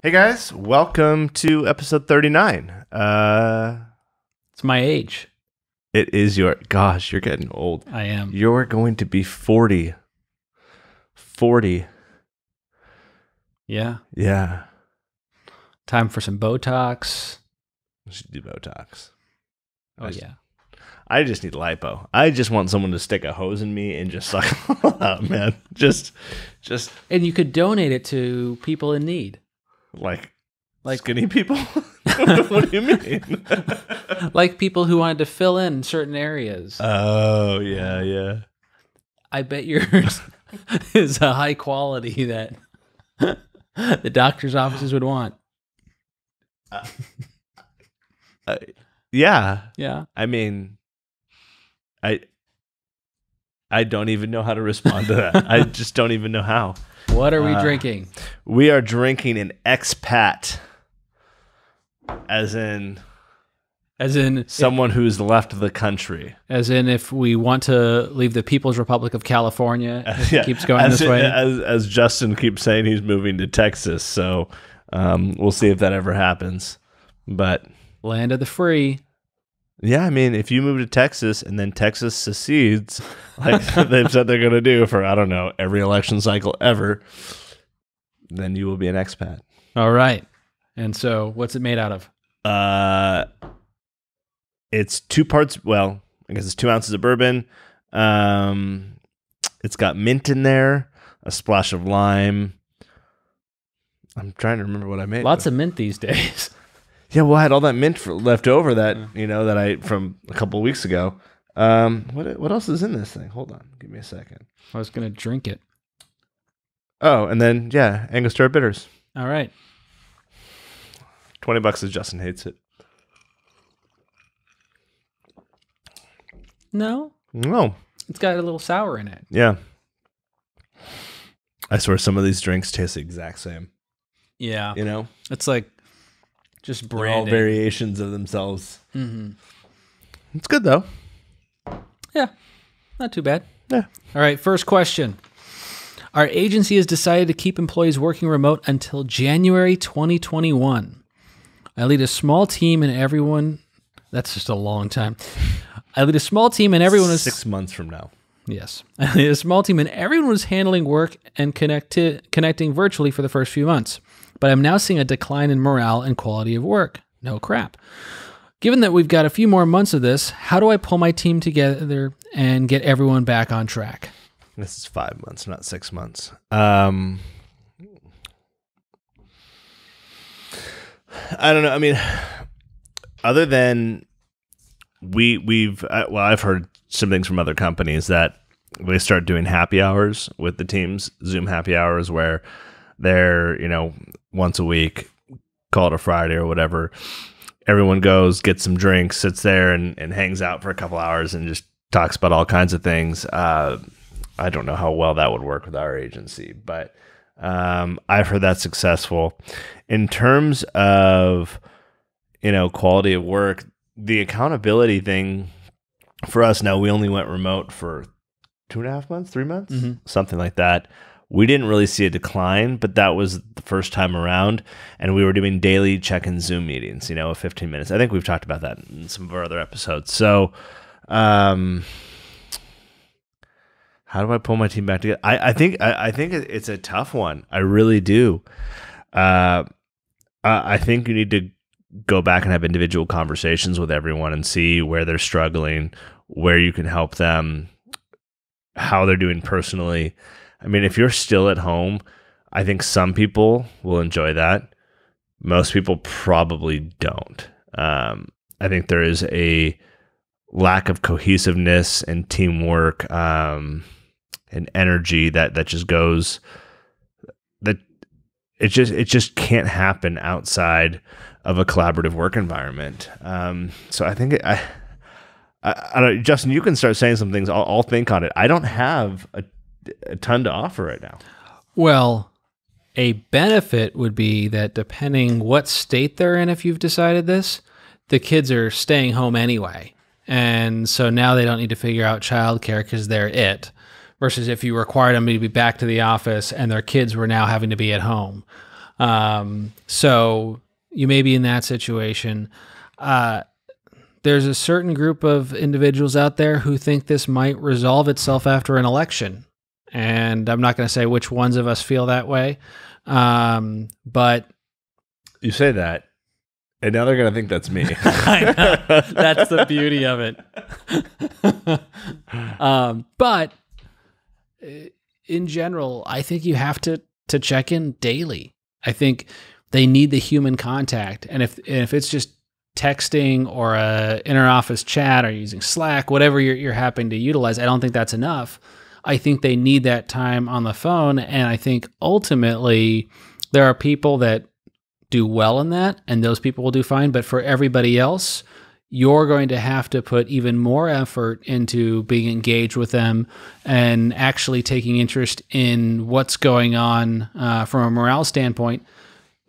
Hey guys, welcome to episode 39. It's my age. It is gosh, you're getting old. I am. You're going to be 40. 40. Yeah. Yeah. Time for some Botox. I should do Botox. Yeah. I just need lipo. I just want someone to stick a hose in me and just suck out, man. Just. And you could donate it to people in need. Like skinny people? What do you mean? Like people who wanted to fill in certain areas. Oh, yeah. I bet yours is a high quality that the doctor's offices would want. Yeah. Yeah. I mean, I don't even know how to respond to that. I just don't even know how. What are we drinking? We are drinking an Expat, as in someone who's left the country. As in if we want to leave the People's Republic of California, if it keeps going this way. As Justin keeps saying, he's moving to Texas, so we'll see if that ever happens. But Land of the free. yeah, I mean, if you move to Texas and then Texas secedes, like they've said they're going to do for, I don't know, every election cycle ever, then you will be an expat. All right. And so what's it made out of? It's 2 parts, well, I guess it's 2 ounces of bourbon. It's got mint in there, a splash of lime. I'm trying to remember what I made. Lots of mint these days. Yeah, well, I had all that mint left over that I from a couple of weeks ago. What else is in this thing? Hold on, give me a second. I was going to drink it. Oh, and then Angostura bitters. All right. $20 as Justin hates it. No, it's got a little sour in it. Yeah. I swear some of these drinks taste the exact same. Yeah, It's it's like just they're all branding. variations of themselves. Mm-hmm. It's good though. Yeah, not too bad. Yeah. All right, first question. Our agency has decided to keep employees working remote until January 2021. I lead a small team and everyone... That's just a long time. I lead a small team and everyone is... 6 months from now. Yes. I lead a small team and everyone was handling work and connecting virtually for the first few months. But I'm now seeing a decline in morale and quality of work. No crap. Given that we've got a few more months of this, how do I pull my team together and get everyone back on track? This is 5 months, not 6 months. I don't know. I mean, other than I've heard some things from other companies that they start doing happy hours with the teams, Zoom happy hours, where they're, once a week, call it a Friday or whatever. Everyone goes, gets some drinks, sits there and hangs out for a couple hours and just talks about all kinds of things. I don't know how well that would work with our agency, but I've heard that's successful. In terms of, quality of work, the accountability thing for us now, we only went remote for 2.5 months, 3 months, something like that. We didn't really see a decline, but that was the first time around. And we were doing daily check-in Zoom meetings, 15 minutes. I think we've talked about that in some of our other episodes. So, how do I pull my team back together? I think it's a tough one. I really do. I think you need to go back and have individual conversations with everyone and see where they're struggling, where you can help them, how they're doing personally. I mean, if you're still at home, I think some people will enjoy that. Most people probably don't. I think there is a lack of cohesiveness and teamwork and energy that just goes, that it just can't happen outside of a collaborative work environment. So I think I don't, Justin, you can start saying some things. I'll think on it. I don't have a ton to offer right now. Well, a benefit would be that depending what state they're in, if you've decided this, the kids are staying home anyway. And so now they don't need to figure out childcare because they're it. Versus if you required them to be back to the office and their kids were now having to be at home. So you may be in that situation. There's a certain group of individuals out there who think this might resolve itself after an election. And I'm not going to say which ones of us feel that way. But you say that, and now they're going to think that's me. I know. That's the beauty of it. But in general, I think you have to check in daily. I think they need the human contact. And if it's just texting or a inter-office chat or using Slack, whatever you're happening to utilize, I don't think that's enough. I think they need that time on the phone. And I think ultimately there are people that do well in that, and those people will do fine. But for everybody else, you're going to have to put even more effort into being engaged with them and actually taking interest in what's going on from a morale standpoint.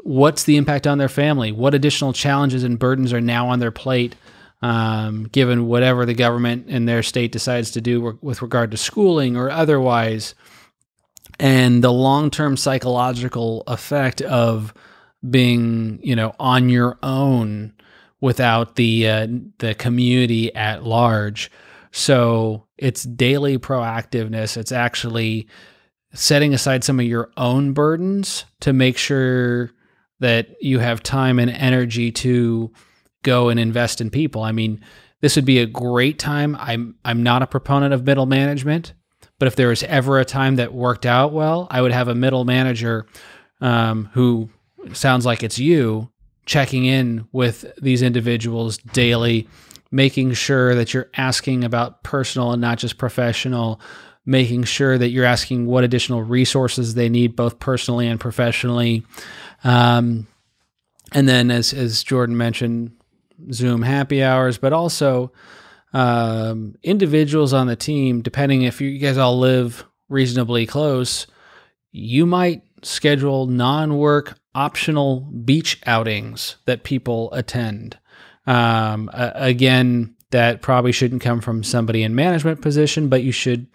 What's the impact on their family? What additional challenges and burdens are now on their plate, given whatever the government in their state decides to do with regard to schooling or otherwise? And the long-term psychological effect of being, on your own without the community at large. So it's daily proactiveness. It's actually setting aside some of your own burdens to make sure that you have time and energy to go and invest in people. I mean, this would be a great time. I'm not a proponent of middle management, but if there was ever a time that worked out well, I would have a middle manager who sounds like it's you, checking in with these individuals daily, making sure that you're asking about personal and not just professional, making sure that you're asking what additional resources they need, both personally and professionally. And then as Jordan mentioned, Zoom happy hours, but also individuals on the team, depending if you guys all live reasonably close, you might schedule non-work optional beach outings that people attend. Again, that probably shouldn't come from somebody in management position, but you should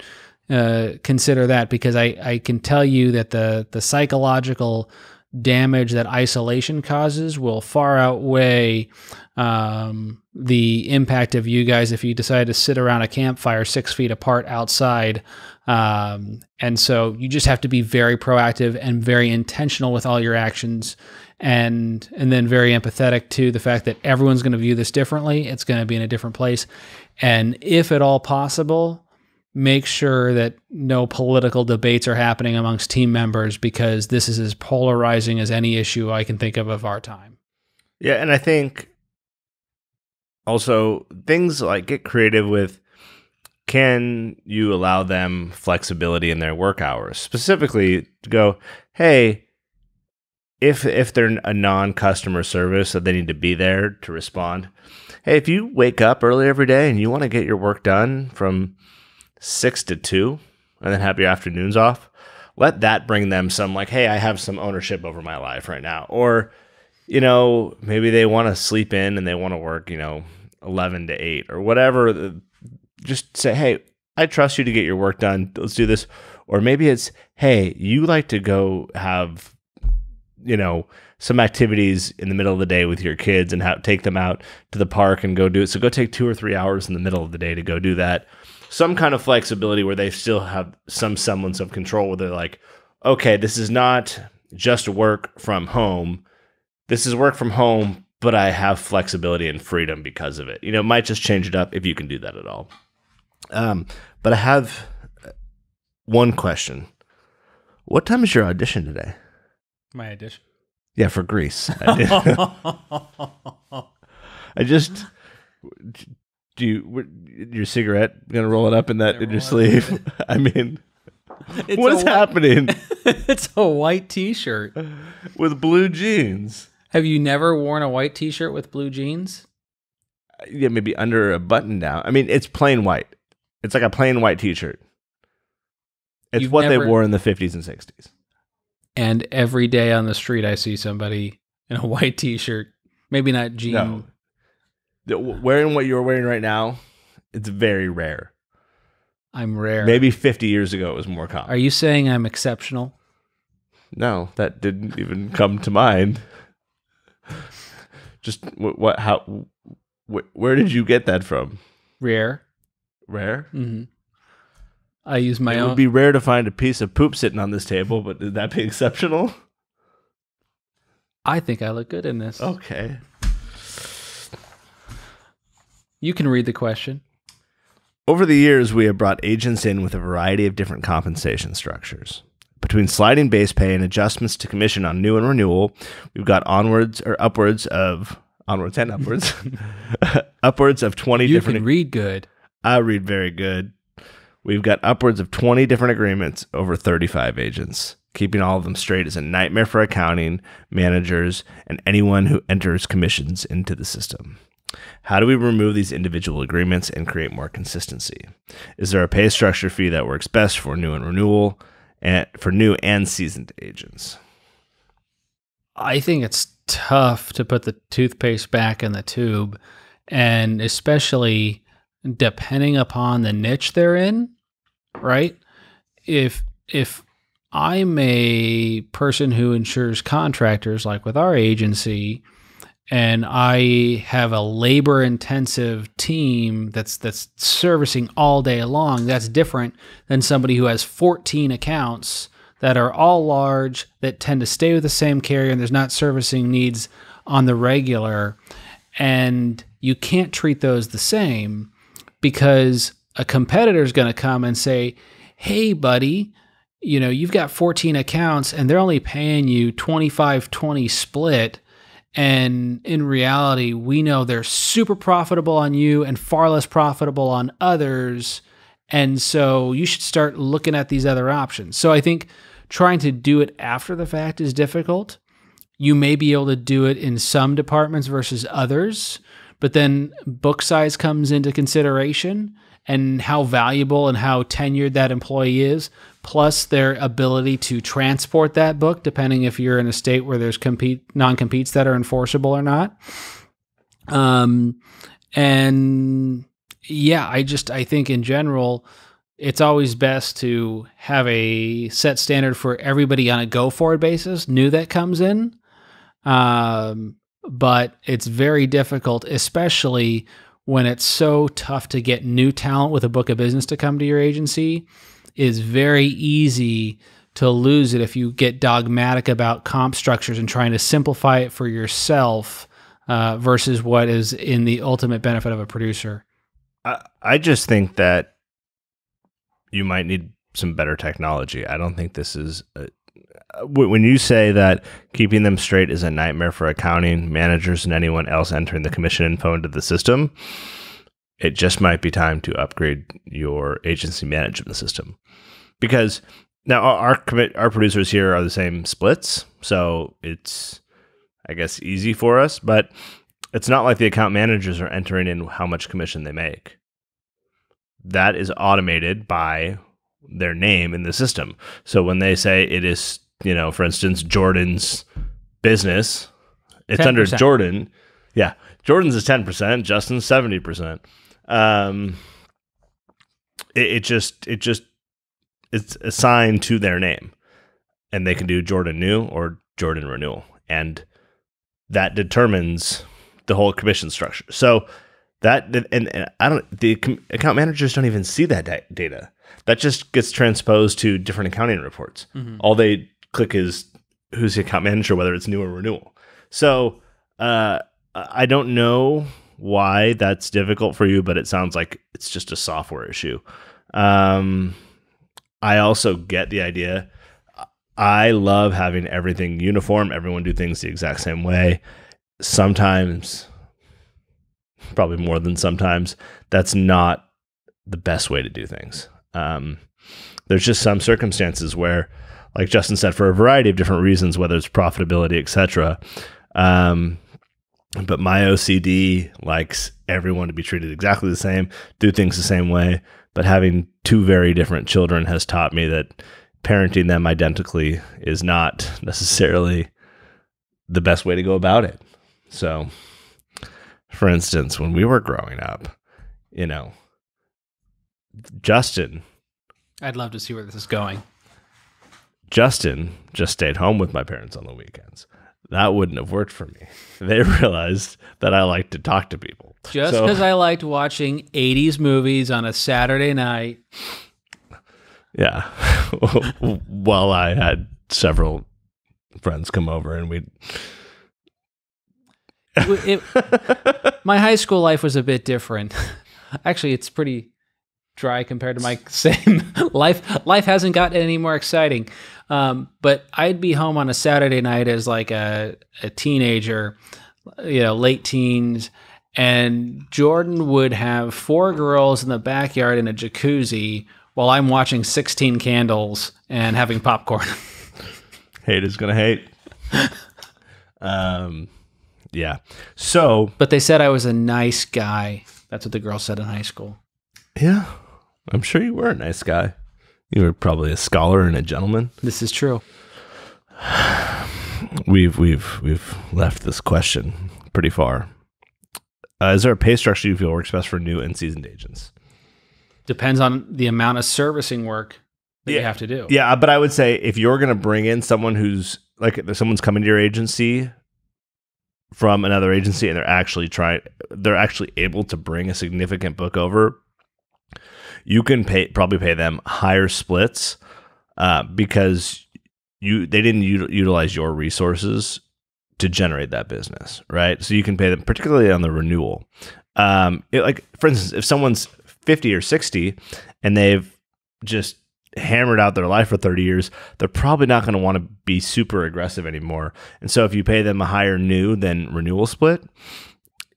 consider that, because I can tell you that the psychological damage that isolation causes will far outweigh the impact of you guys if you decide to sit around a campfire 6 feet apart outside. And so you just have to be very proactive and very intentional with all your actions, and then very empathetic to the fact that everyone's going to view this differently. It's going to be in a different place. And if at all possible, make sure that no political debates are happening amongst team members, because this is as polarizing as any issue I can think of our time. Yeah, and I think also things like get creative with, can you allow them flexibility in their work hours? Specifically to go, hey, if they're a non-customer service, so they need to be there to respond. Hey, if you wake up early every day and you want to get your work done from 6 to 2 and then have your afternoons off, let that bring them some like, hey, I have some ownership over my life right now. Or, maybe they want to sleep in and they want to work, 11 to 8 or whatever. Just say, hey, I trust you to get your work done. Let's do this. Or maybe it's, hey, you like to go have, some activities in the middle of the day with your kids and take them out to the park and go do it. So go take 2 or 3 hours in the middle of the day to go do that. Some kind of flexibility where they still have some semblance of control, where they're like, okay, this is not just work from home. This is work from home, but I have flexibility and freedom because of it. Might just change it up if you can do that at all. But I have one question. What time is your audition today? My audition? Yeah, for Greece. Your cigarette, gonna roll it up in your sleeve? I mean, what is happening? It's a white t-shirt. With blue jeans. Have you never worn a white t-shirt with blue jeans? Yeah, maybe under a button down. I mean, it's plain white. It's like a plain white t-shirt. It's they wore in the 50s and 60s. And every day on the street, I see somebody in a white t-shirt. Maybe not jean. No. Wearing what you're wearing right now, it's very rare. I'm rare. Maybe 50 years ago, it was more common. Are you saying I'm exceptional? No, that didn't even come to mind. Just what? How? Where did you get that from? Rare. Rare? Mm-hmm. I use my It own. would be rare to find a piece of poop sitting on this table, but would that be exceptional? I think I look good in this. Okay. You can read the question. Over the years, we have brought agents in with a variety of different compensation structures. Between sliding base pay and adjustments to commission on new and renewal, we've got onwards and upwards, upwards of 20 You different. can read good. I read very good. We've got upwards of 20 different agreements over 35 agents. Keeping all of them straight is a nightmare for accounting, managers, and anyone who enters commissions into the system. How do we remove these individual agreements and create more consistency? Is there a pay structure fee that works best for new and renewal, and for new and seasoned agents? I think it's tough to put the toothpaste back in the tube, and especially depending upon the niche they're in, right? If I'm a person who insures contractors, like with our agency, and I have a labor-intensive team that's servicing all day long, that's different than somebody who has 14 accounts that are all large, that tend to stay with the same carrier, and there's not servicing needs on the regular. And you can't treat those the same, because a competitor is going to come and say, hey, buddy, you've got 14 accounts and they're only paying you 25-20 split. And in reality, we know they're super profitable on you and far less profitable on others. And so you should start looking at these other options. So I think trying to do it after the fact is difficult. You may be able to do it in some departments versus others, but then book size comes into consideration, and how valuable and how tenured that employee is, plus their ability to transport that book, depending if you're in a state where there's non-competes that are enforceable or not. And yeah, I think in general, it's always best to have a set standard for everybody on a go-forward basis, new that comes in. But it's very difficult, especially when it's so tough to get new talent with a book of business to come to your agency. Is very easy to lose it if you get dogmatic about comp structures and trying to simplify it for yourself versus what is in the ultimate benefit of a producer. I just think that you might need some better technology. I don't think this is... when you say that keeping them straight is a nightmare for accounting, managers, and anyone else entering the commission info into the system, it just might be time to upgrade your agency management system. Because now our producers here are the same splits, so it's, I guess, easy for us, but it's not like the account managers are entering in how much commission they make. That is automated by their name in the system. So when they say it is, for instance, Jordan's business, it's 10%. Under Jordan. Yeah. Jordan's is 10%, Justin's 70%. It's assigned to their name, and they can do Jordan new or Jordan renewal. And that determines the whole commission structure. So the account managers don't even see that data. That just gets transposed to different accounting reports. Mm-hmm. All they click is who's the account manager, whether it's new or renewal. So I don't know why that's difficult for you, but it sounds like it's just a software issue. I also get the idea. I love having everything uniform, everyone do things the exact same way. Sometimes, probably more than sometimes, that's not the best way to do things. There's just some circumstances where, like Justin said, for a variety of different reasons, whether it's profitability, etc. But my OCD likes everyone to be treated exactly the same, do things the same way. But having two very different children has taught me that parenting them identically is not necessarily the best way to go about it. So, for instance, when we were growing up, Justin... I'd love to see where this is going. Justin just stayed home with my parents on the weekends. That wouldn't have worked for me. They realized that I like to talk to people. Just because I liked watching 80s movies on a Saturday night. Yeah. While I had several friends come over and my high school life was a bit different. Actually, it's pretty dry compared to my same life. Life hasn't gotten any more exciting. But I'd be home on a Saturday night as like a teenager, late teens, and Jordan would have 4 girls in the backyard in a jacuzzi while I'm watching 16 Candles and having popcorn. Hate is gonna hate. Yeah. So, but they said I was a nice guy. That's what the girls said in high school. Yeah, I'm sure you were a nice guy. You were probably a scholar and a gentleman. This is true. We've left this question pretty far. Is there a pay structure you feel works best for new and seasoned agents? Depends on the amount of servicing work that you have to do. Yeah, but I would say if you're going to bring in someone who's like, someone's coming to your agency from another agency and they're actually able to bring a significant book over, you can probably pay them higher splits because they didn't utilize your resources to generate that business, right? So you can pay them, particularly on the renewal. Like, for instance, if someone's 50 or 60 and they've just hammered out their life for 30 years, they're probably not going to want to be super aggressive anymore. And so if you pay them a higher new than renewal split,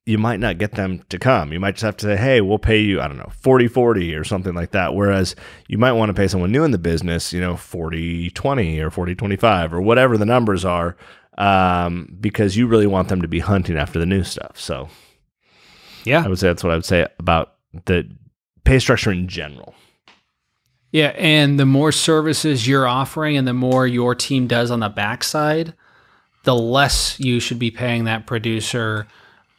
you might not get them to come. You might just have to say, hey, we'll pay you, I don't know, 40-40 or something like that. Whereas you might want to pay someone new in the business, 40-20 or 40-25 or whatever the numbers are, because you really want them to be hunting after the new stuff. So yeah, I would say that's what I would say about the pay structure in general. Yeah, and the more services you're offering and the more your team does on the backside, the less you should be paying that producer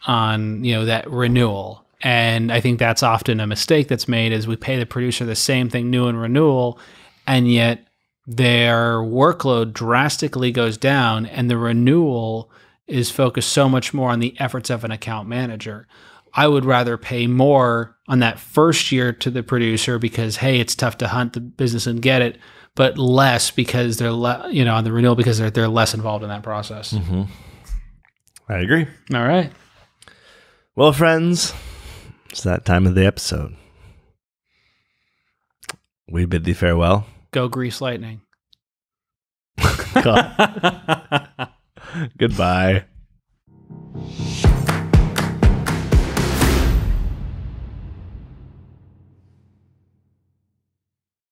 on that renewal. And I think that's often a mistake that's made, is we pay the producer the same thing new and renewal, and yet their workload drastically goes down, and the renewal is focused so much more on the efforts of an account manager. I would rather pay more on that first year to the producer because, hey, it's tough to hunt the business and get it, but less because they're on the renewal because they're less involved in that process. Mm-hmm. I agree. All right. Well, friends, it's that time of the episode. We bid thee farewell. Go Grease Lightning. Goodbye.